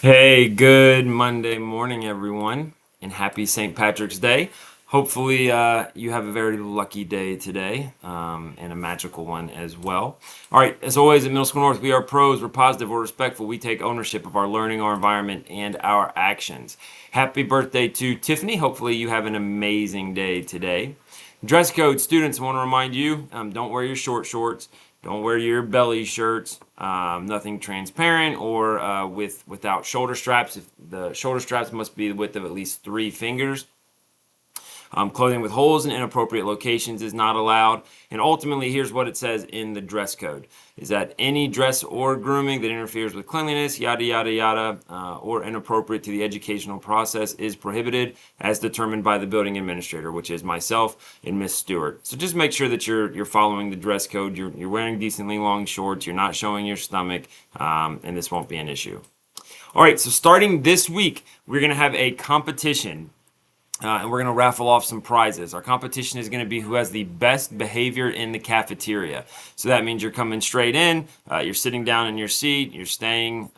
Hey, good Monday morning, everyone, and happy St. Patrick's Day. Hopefully, you have a very lucky day today and a magical one as well. All right, as always at Middle School North, we are pros, we're positive, we're respectful, we take ownership of our learning, our environment, and our actions. Happy birthday to Tiffany. Hopefully, you have an amazing day today. Dress code, students, I want to remind you don't wear your short shorts. Don't wear your belly shirts, nothing transparent or without shoulder straps. If the shoulder straps must be the width of at least 3 fingers. Clothing with holes in inappropriate locations is not allowed. And ultimately, here's what it says in the dress code: is that any dress or grooming that interferes with cleanliness, yada yada yada, or inappropriate to the educational process is prohibited, as determined by the building administrator, which is myself and Miss Stewart. So just make sure that you're following the dress code. You're wearing decently long shorts. You're not showing your stomach, and this won't be an issue. All right. So starting this week, we're gonna have a competition and we're going to raffle off some prizes. Our competition is going to be who has the best behavior in the cafeteria. So that means you're coming straight in, you're sitting down in your seat, you're staying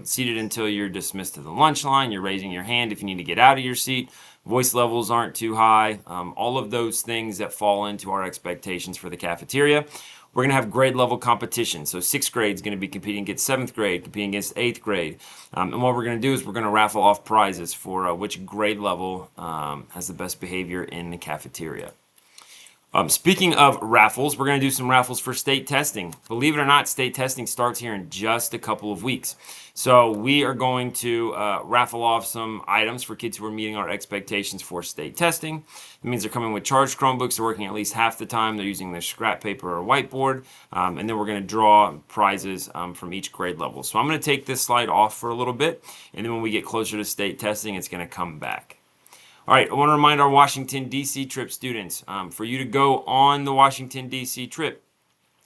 seated until you're dismissed to the lunch line, you're raising your hand if you need to get out of your seat, voice levels aren't too high, all of those things that fall into our expectations for the cafeteria. We're going to have grade level competition. So sixth grade is going to be competing against seventh grade, competing against eighth grade. And what we're going to do is we're going to raffle off prizes for which grade level has the best behavior in the cafeteria. Speaking of raffles, we're going to do some raffles for state testing. Believe it or not, state testing starts here in just a couple of weeks. So we are going to raffle off some items for kids who are meeting our expectations for state testing. It means they're coming with charged Chromebooks, they're working at least half the time, they're using their scrap paper or whiteboard, and then we're going to draw prizes from each grade level. So I'm going to take this slide off for a little bit, and then when we get closer to state testing, it's going to come back. All right, I want to remind our Washington, D.C. trip students, for you to go on the Washington, D.C. trip,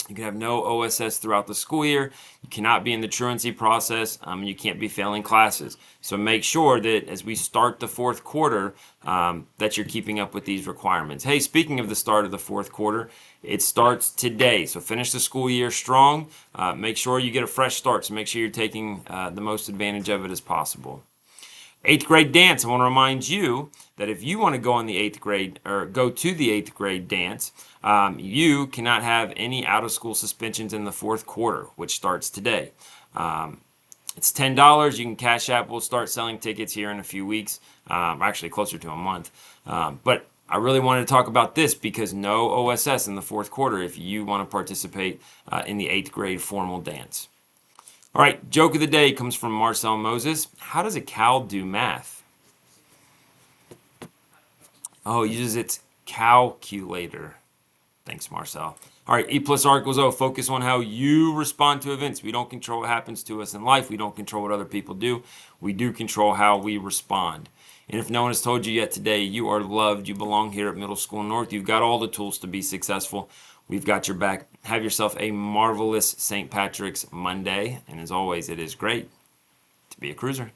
you can have no OSS throughout the school year. You cannot be in the truancy process. You can't be failing classes. So make sure that as we start the fourth quarter, that you're keeping up with these requirements. Hey, speaking of the start of the fourth quarter, it starts today. So finish the school year strong. Make sure you get a fresh start. So make sure you're taking the most advantage of it as possible. Eighth grade dance. I want to remind you that if you want to go on the eighth grade or go to the eighth grade dance, you cannot have any out of school suspensions in the fourth quarter, which starts today. It's $10. You can cash app. We'll start selling tickets here in a few weeks, actually closer to a month. But I really wanted to talk about this because no OSS in the fourth quarter if you want to participate in the eighth grade formal dance. All right, joke of the day comes from Marcel Moses. How does a cow do math? Oh, it uses its calculator. Thanks, Marcel. All right, E plus R equals O. Focus on how you respond to events. We don't control what happens to us in life. We don't control what other people do. We do control how we respond. And if no one has told you yet today, you are loved. You belong here at Middle School North. You've got all the tools to be successful. We've got your back. Have yourself a marvelous St. Patrick's Monday. And as always, it is great to be a cruiser.